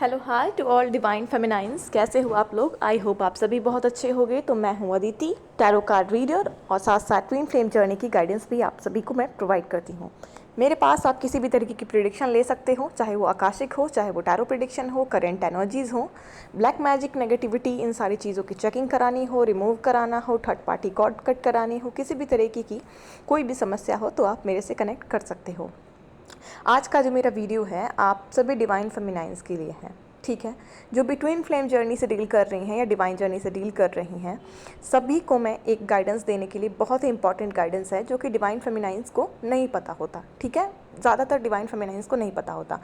Hello hi to all divine feminines, कैसे हो आप लोग। आई होप आप सभी बहुत अच्छे होंगे। तो मैं हूँ अदिति, टैरो कार्ड रीडर, और साथ साथ ट्विन फ्लेम जर्नी की गाइडेंस भी आप सभी को मैं प्रोवाइड करती हूँ। मेरे पास आप किसी भी तरीके की प्रिडिक्शन ले सकते हो, चाहे वो आकाशिक हो, चाहे वो टैरो प्रिडिक्शन हो, करेंट एनर्जीज़ हो, ब्लैक मैजिक, नेगेटिविटी, इन सारी चीज़ों की चेकिंग करानी हो, रिमूव कराना हो, थर्ड पार्टी कॉर्ड कट करानी हो, किसी भी तरीके की कोई भी समस्या हो तो आप मेरे से कनेक्ट कर सकते हो। आज का जो मेरा वीडियो है आप सभी डिवाइन फेमिनाइंस के लिए है, ठीक है। जो भी ट्विन फ्लेम जर्नी से डील कर रही हैं या डिवाइन जर्नी से डील कर रही हैं, सभी को मैं एक गाइडेंस देने के लिए, बहुत ही इंपॉर्टेंट गाइडेंस है जो कि डिवाइन फेमिनाइंस को नहीं पता होता, ठीक है। ज़्यादातर डिवाइन फेमिनाइंस को नहीं पता होता।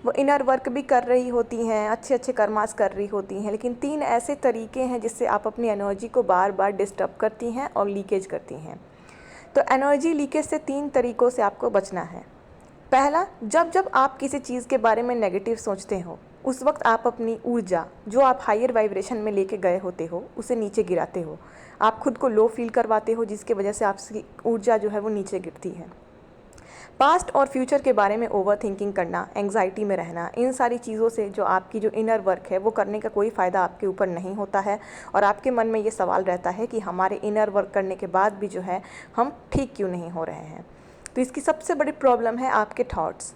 वो इनर वर्क भी कर रही होती हैं, अच्छे अच्छे कर्मास कर रही होती हैं, लेकिन 3 ऐसे तरीके हैं जिससे आप अपनी एनर्जी को बार बार डिस्टर्ब करती हैं और लीकेज करती हैं। तो एनर्जी लीकेज से 3 तरीक़ों से आपको बचना है। पहला, जब जब आप किसी चीज़ के बारे में नेगेटिव सोचते हो, उस वक्त आप अपनी ऊर्जा जो आप हायर वाइब्रेशन में लेके गए होते हो उसे नीचे गिराते हो। आप खुद को लो फील करवाते हो, जिसकी वजह से आपकी ऊर्जा जो है वो नीचे गिरती है। पास्ट और फ्यूचर के बारे में ओवर थिंकिंग करना, एंग्जाइटी में रहना, इन सारी चीज़ों से जो आपकी जो इनर वर्क है वो करने का कोई फ़ायदा आपके ऊपर नहीं होता है। और आपके मन में ये सवाल रहता है कि हमारे इनर वर्क करने के बाद भी जो है हम ठीक क्यों नहीं हो रहे हैं। तो इसकी सबसे बड़ी प्रॉब्लम है आपके थॉट्स,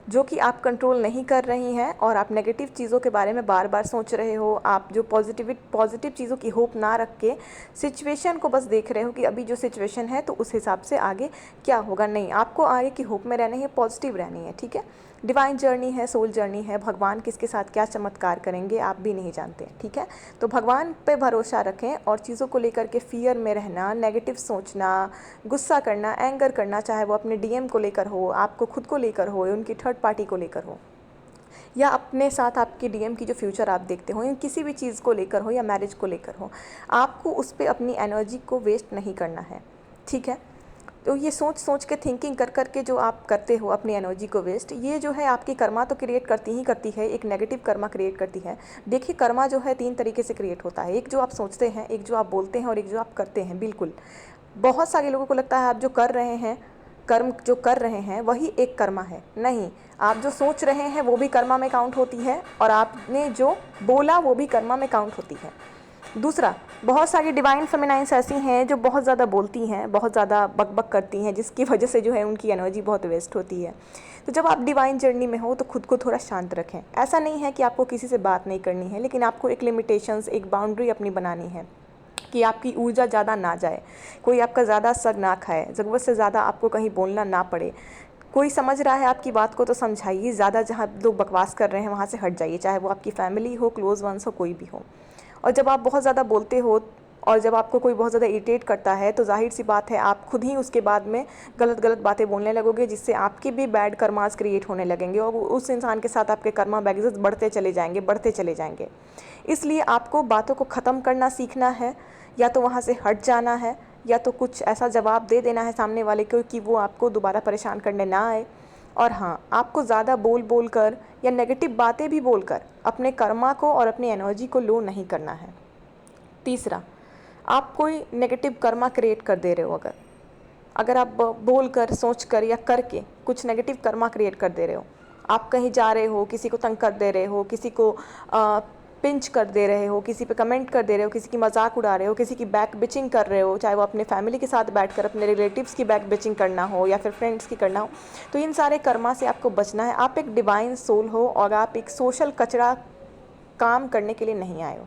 जो कि आप कंट्रोल नहीं कर रही हैं और आप नेगेटिव चीज़ों के बारे में बार बार सोच रहे हो। आप जो पॉजिटिव चीज़ों की होप ना रख के सिचुएशन को बस देख रहे हो कि अभी जो सिचुएशन है तो उस हिसाब से आगे क्या होगा। नहीं, आपको आगे की होप में रहना है, पॉजिटिव रहनी है, ठीक है। डिवाइन जर्नी है, सोल जर्नी है, भगवान किसके साथ क्या चमत्कार करेंगे आप भी नहीं जानते, ठीक है। तो भगवान पे भरोसा रखें और चीज़ों को लेकर के फियर में रहना, नेगेटिव सोचना, गुस्सा करना, एंगर करना, चाहे वो अपने डीएम को लेकर हो, आपको खुद को लेकर हो, उनकी थर्ड पार्टी को लेकर हो, या अपने साथ आपके डीएम की जो फ्यूचर आप देखते हो, इन किसी भी चीज़ को लेकर हो या मैरिज को लेकर हो, आपको उस पर अपनी एनर्जी को वेस्ट नहीं करना है, ठीक है। तो ये सोच सोच के थिंकिंग कर कर के जो आप करते हो अपनी एनर्जी को वेस्ट, ये जो है आपकी कर्मा तो क्रिएट करती ही करती है, एक नेगेटिव कर्मा क्रिएट करती है। देखिए, कर्मा जो है 3 तरीके से क्रिएट होता है, एक जो आप सोचते हैं, एक जो आप बोलते हैं और एक जो आप करते हैं। बिल्कुल, बहुत सारे लोगों को लगता है आप जो कर रहे हैं, कर्म जो कर रहे हैं वही एक कर्मा है। नहीं, आप जो सोच रहे हैं वो भी कर्मा में काउंट होती है, और आपने जो बोला वो भी कर्मा में काउंट होती है। दूसरा, बहुत सारी डिवाइन फेमिनाइंस ऐसी हैं जो बहुत ज़्यादा बोलती हैं, बहुत ज़्यादा बकबक करती हैं, जिसकी वजह से जो है उनकी एनर्जी बहुत वेस्ट होती है। तो जब आप डिवाइन जर्नी में हो तो खुद को थोड़ा शांत रखें। ऐसा नहीं है कि आपको किसी से बात नहीं करनी है, लेकिन आपको एक लिमिटेशंस, एक बाउंड्री अपनी बनानी है कि आपकी ऊर्जा ज़्यादा ना जाए, कोई आपका ज़्यादा सर ना खाए, ज़रूरत से ज़्यादा आपको कहीं बोलना ना पड़े। कोई समझ रहा है आपकी बात को तो समझाइए, ज़्यादा जहाँ लोग बकवास कर रहे हैं वहाँ से हट जाइए, चाहे वो आपकी फैमिली हो, क्लोज वंस हो, कोई भी हो। और जब आप बहुत ज़्यादा बोलते हो और जब आपको कोई बहुत ज़्यादा इरिटेट करता है तो जाहिर सी बात है आप खुद ही उसके बाद में गलत गलत बातें बोलने लगोगे, जिससे आपके भी बैड कर्मास क्रिएट होने लगेंगे और उस इंसान के साथ आपके कर्मा बैगेजेस बढ़ते चले जाएंगे, बढ़ते चले जाएंगे। इसलिए आपको बातों को ख़त्म करना सीखना है, या तो वहाँ से हट जाना है, या तो कुछ ऐसा जवाब दे देना है सामने वाले को कि वो आपको दोबारा परेशान करने ना आए। और हाँ, आपको ज़्यादा बोल कर या नेगेटिव बातें भी बोलकर अपने कर्मा को और अपनी एनर्जी को लो नहीं करना है। तीसरा, आप कोई नेगेटिव कर्मा क्रिएट कर दे रहे हो, अगर आप बोल कर, सोच कर या करके कुछ नेगेटिव कर्मा क्रिएट कर दे रहे हो, आप कहीं जा रहे हो, किसी को तंग कर दे रहे हो, किसी को पिंच कर दे रहे हो, किसी पे कमेंट कर दे रहे हो, किसी की मजाक उड़ा रहे हो, किसी की बैक बिचिंग कर रहे हो, चाहे वो अपने फैमिली के साथ बैठकर अपने रिलेटिव्स की बैक बिचिंग करना हो या फिर फ्रेंड्स की करना हो, तो इन सारे कर्मा से आपको बचना है। आप एक डिवाइन सोल हो और आप एक सोशल कचरा काम करने के लिए नहीं आए हो।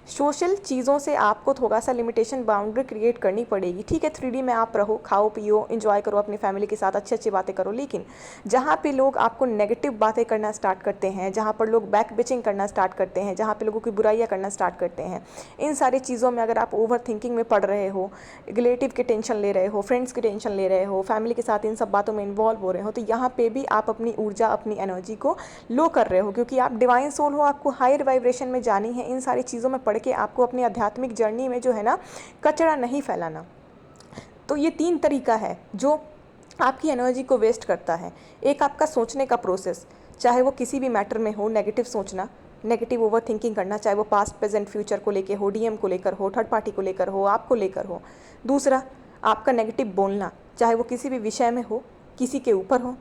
सोशल चीज़ों से आपको थोड़ा सा लिमिटेशन, बाउंड्री क्रिएट करनी पड़ेगी, ठीक है। 3D में आप रहो, खाओ पियो, एंजॉय करो अपनी फैमिली के साथ, अच्छी अच्छी बातें करो, लेकिन जहाँ पे लोग आपको नेगेटिव बातें करना स्टार्ट करते हैं, जहाँ पर लोग बैक बिचिंग करना स्टार्ट करते हैं, जहाँ पे लोगों की बुराइयाँ करना स्टार्ट करते हैं, इन सारी चीज़ों में अगर आप ओवर थिंकिंग में पड़ रहे हो, रिलेटिव की टेंशन ले रहे हो, फ्रेंड्स की टेंशन ले रहे हो, फैमिली के साथ इन सब बातों में इन्वॉल्व हो रहे हो, तो यहाँ पर भी आप अपनी ऊर्जा, अपनी एनर्जी को लो कर रहे हो, क्योंकि आप डिवाइन सोल हो, आपको हायर वाइब्रेशन में जानी है। इन सारी चीज़ों में पढ़ के आपको अपनी आध्यात्मिक जर्नी में जो है ना कचरा नहीं फैलाना। तो ये 3 तरीका है जो आपकी एनर्जी को वेस्ट करता है। एक, आपका सोचने का प्रोसेस, चाहे वो किसी भी मैटर में हो, नेगेटिव सोचना, नेगेटिव ओवर थिंकिंग करना, चाहे वो पास्ट प्रेजेंट फ्यूचर को लेकर हो, डीएम को लेकर हो, थर्ड पार्टी को लेकर हो, आपको लेकर हो। दूसरा, आपका नेगेटिव बोलना, चाहे वो किसी भी विषय में हो, किसी के ऊपर हो।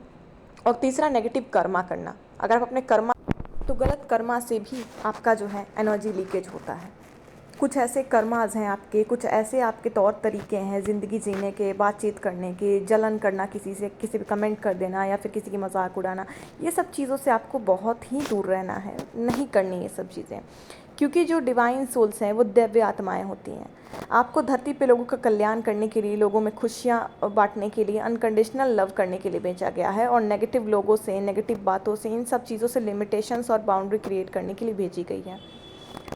और तीसरा, नेगेटिव कर्मा करना। अगर आप अपने कर्मा तो गलत कर्मा से भी आपका जो है एनर्जी लीकेज होता है। कुछ ऐसे कर्माज हैं आपके, कुछ ऐसे आपके तौर तरीके हैं ज़िंदगी जीने के, बातचीत करने के, जलन करना किसी से, किसी पे कमेंट कर देना या फिर किसी की मजाक उड़ाना, ये सब चीज़ों से आपको बहुत ही दूर रहना है, नहीं करनी ये सब चीज़ें। क्योंकि जो डिवाइन सोल्स हैं वो दिव्य आत्माएं होती हैं। आपको धरती पे लोगों का कल्याण करने के लिए, लोगों में खुशियाँ बांटने के लिए, अनकंडीशनल लव करने के लिए भेजा गया है, और नेगेटिव लोगों से, नेगेटिव बातों से, इन सब चीज़ों से लिमिटेशंस और बाउंड्री क्रिएट करने के लिए भेजी गई है।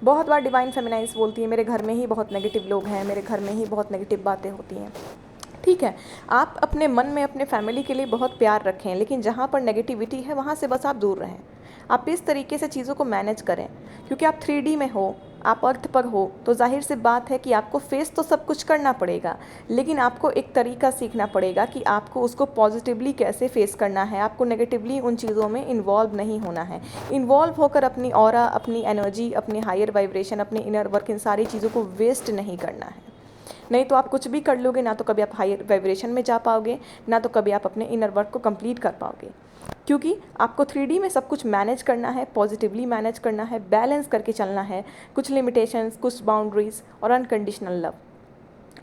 बहुत बार डिवाइन फेमिनाइंस बोलती है मेरे घर में ही बहुत नेगेटिव लोग हैं, मेरे घर में ही बहुत नेगेटिव बातें होती हैं। ठीक है, आप अपने मन में अपने फैमिली के लिए बहुत प्यार रखें, लेकिन जहाँ पर नेगेटिविटी है वहाँ से बस आप दूर रहें। आप इस तरीके से चीज़ों को मैनेज करें, क्योंकि आप 3D में हो, आप अर्थ पर हो, तो जाहिर सी बात है कि आपको फेस तो सब कुछ करना पड़ेगा, लेकिन आपको एक तरीका सीखना पड़ेगा कि आपको उसको पॉजिटिवली कैसे फेस करना है। आपको नेगेटिवली उन चीज़ों में इन्वॉल्व नहीं होना है। इन्वॉल्व होकर अपनी ऑरा, अपनी एनर्जी, अपनी हायर वाइब्रेशन, अपने इनर वर्क, इन सारी चीज़ों को वेस्ट नहीं करना है। नहीं तो आप कुछ भी कर लोगे, ना तो कभी आप हायर वाइब्रेशन में जा पाओगे, ना तो कभी आप अपने इनर वर्क को कंप्लीट कर पाओगे। क्योंकि आपको 3D में सब कुछ मैनेज करना है, पॉजिटिवली मैनेज करना है, बैलेंस करके चलना है, कुछ लिमिटेशंस, कुछ बाउंड्रीज और अनकंडीशनल लव।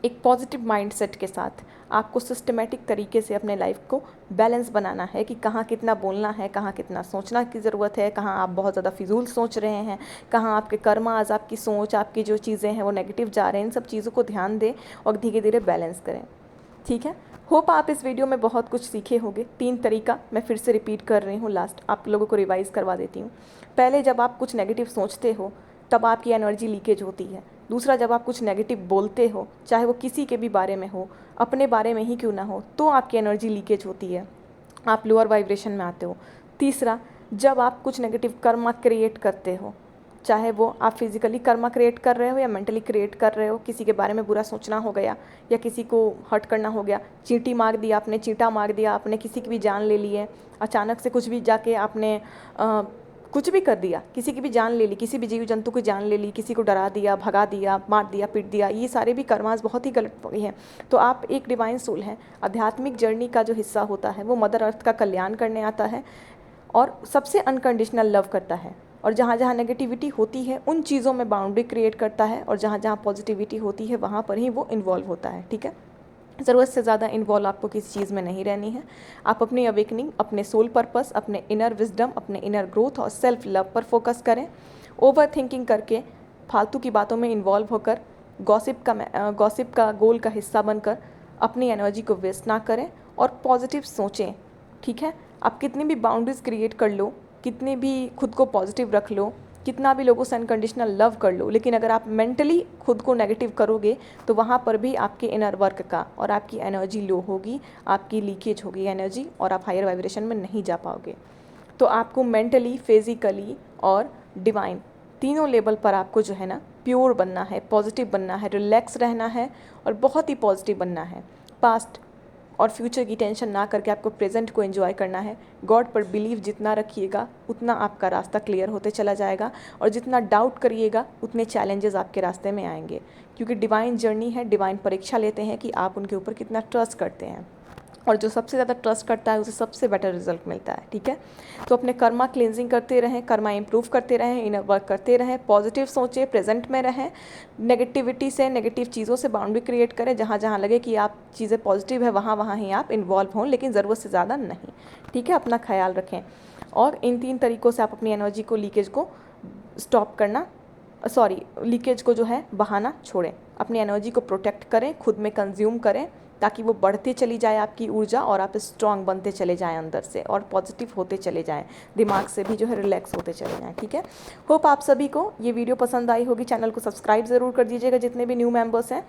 एक पॉजिटिव माइंडसेट के साथ आपको सिस्टमेटिक तरीके से अपने लाइफ को बैलेंस बनाना है कि कहाँ कितना बोलना है, कहाँ कितना सोचना की ज़रूरत है, कहाँ आप बहुत ज़्यादा फिजूल सोच रहे हैं, कहाँ आपके कर्माज, आपकी सोच, आपकी जो चीज़ें हैं वो नेगेटिव जा रहे हैं। इन सब चीज़ों को ध्यान दें और धीरे धीरे बैलेंस करें। ठीक है, होप आप इस वीडियो में बहुत कुछ सीखे होंगे। 3 तरीका मैं फिर से रिपीट कर रही हूँ, लास्ट आप लोगों को रिवाइज़ करवा देती हूँ। पहले, जब आप कुछ नेगेटिव सोचते हो तब आपकी एनर्जी लीकेज होती है। दूसरा, जब आप कुछ नेगेटिव बोलते हो, चाहे वो किसी के भी बारे में हो, अपने बारे में ही क्यों ना हो, तो आपकी एनर्जी लीकेज होती है, आप लोअर वाइब्रेशन में आते हो। तीसरा, जब आप कुछ नेगेटिव कर्मा क्रिएट करते हो, चाहे वो आप फिजिकली कर्मा क्रिएट कर रहे हो या मेंटली क्रिएट कर रहे हो, किसी के बारे में बुरा सोचना हो गया या किसी को हर्ट करना हो गया, चींटी मार दिया आपने, चींटा मार दिया आपने, किसी की भी जान ले ली है, अचानक से कुछ भी जाके आपने कुछ भी कर दिया, किसी की भी जान ले ली, किसी भी जीव जंतु की जान ले ली, किसी को डरा दिया, भगा दिया, मार दिया, पीट दिया, ये सारे भी कर्मास बहुत ही गलत हैं। तो आप एक डिवाइन सोल हैं। आध्यात्मिक जर्नी का जो हिस्सा होता है वो मदर अर्थ का कल्याण करने आता है और सबसे अनकंडीशनल लव करता है, और जहाँ जहाँ नेगेटिविटी होती है उन चीज़ों में बाउंड्री क्रिएट करता है, और जहाँ जहाँ पॉजिटिविटी होती है वहाँ पर ही वो इन्वॉल्व होता है। ठीक है, ज़रूरत से ज़्यादा इन्वॉल्व आपको किसी चीज़ में नहीं रहनी है। आप अपनी अवेकनिंग, अपने सोल पर्पस, अपने इनर विजडम, अपने इनर ग्रोथ और सेल्फ लव पर फोकस करें। ओवर थिंकिंग करके, फालतू की बातों में इन्वॉल्व होकर, गॉसिप का गोल का हिस्सा बनकर अपनी एनर्जी को वेस्ट ना करें और पॉजिटिव सोचें। ठीक है, आप कितनी भी बाउंड्रीज क्रिएट कर लो, कितने भी खुद को पॉजिटिव रख लो, कितना भी लोगों से अनकंडीशनल लव कर लो, लेकिन अगर आप मेंटली खुद को नेगेटिव करोगे तो वहाँ पर भी आपके इनर वर्क का और आपकी एनर्जी लो होगी, आपकी लीकेज होगी एनर्जी, और आप हायर वाइब्रेशन में नहीं जा पाओगे। तो आपको मेंटली, फिजिकली और डिवाइन तीनों लेवल पर आपको जो है ना प्योर बनना है, पॉजिटिव बनना है, रिलैक्स रहना है और बहुत ही पॉजिटिव बनना है। पास्ट और फ्यूचर की टेंशन ना करके आपको प्रेजेंट को एंजॉय करना है। गॉड पर बिलीव जितना रखिएगा उतना आपका रास्ता क्लियर होते चला जाएगा, और जितना डाउट करिएगा उतने चैलेंजेस आपके रास्ते में आएंगे, क्योंकि डिवाइन जर्नी है, डिवाइन परीक्षा लेते हैं कि आप उनके ऊपर कितना ट्रस्ट करते हैं, और जो सबसे ज़्यादा ट्रस्ट करता है उसे सबसे बेटर रिजल्ट मिलता है। ठीक है, तो अपने कर्मा क्लिनजिंग करते रहें, कर्मा इंप्रूव करते रहें, इनर वर्क करते रहें, पॉजिटिव सोचें, प्रेजेंट में रहें, नेगेटिविटी से, नेगेटिव चीज़ों से बाउंड्री क्रिएट करें। जहाँ जहाँ लगे कि आप चीज़ें पॉजिटिव है वहाँ वहाँ ही आप इन्वॉल्व हों, लेकिन ज़रूरत से ज़्यादा नहीं। ठीक है, अपना ख्याल रखें, और इन 3 तरीक़ों से आप अपनी एनर्जी को, लीकेज को स्टॉप करना, लीकेज को जो है बहाना छोड़ें, अपनी एनर्जी को प्रोटेक्ट करें, खुद में कंज्यूम करें, ताकि वो बढ़ते चली जाए आपकी ऊर्जा, और आप स्ट्रांग बनते चले जाएं अंदर से, और पॉजिटिव होते चले जाएं, दिमाग से भी जो है रिलैक्स होते चले जाएं। ठीक है, होप आप सभी को ये वीडियो पसंद आई होगी। चैनल को सब्सक्राइब ज़रूर कर दीजिएगा जितने भी न्यू मेंबर्स हैं,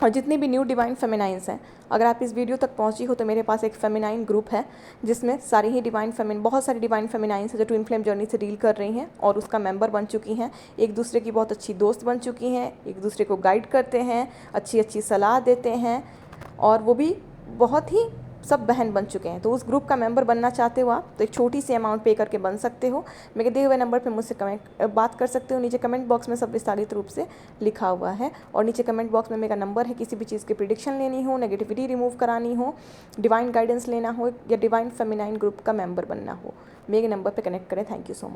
और जितने भी न्यू डिवाइन फेमिनाइंस हैं। अगर आप इस वीडियो तक पहुंची हो तो मेरे पास एक फेमिनाइन ग्रुप है जिसमें सारी ही बहुत सारी डिवाइन फेमिनाइंस हैं जो ट्विन फ्लेम जर्नी से डील कर रही हैं और उसका मेंबर बन चुकी हैं, एक दूसरे की बहुत अच्छी दोस्त बन चुकी हैं, एक दूसरे को गाइड करते हैं, अच्छी अच्छी सलाह देते हैं, और वो भी बहुत ही सब बहन बन चुके हैं। तो उस ग्रुप का मेंबर बनना चाहते हो आप तो एक छोटी सी अमाउंट पे करके बन सकते हो। मेरे दिए हुए नंबर पे मुझसे बात कर सकते हो। नीचे कमेंट बॉक्स में सब विस्तारित रूप से लिखा हुआ है, और नीचे कमेंट बॉक्स में मेरा नंबर है। किसी भी चीज़ की प्रिडिक्शन लेनी हो, नेगेटिविटी रिमूव करानी हो, डिवाइन गाइडेंस लेना हो, या डिवाइन फेमिनाइन ग्रुप का मेंबर बनना हो, मेरे नंबर पर कनेक्ट करें। Thank you so much.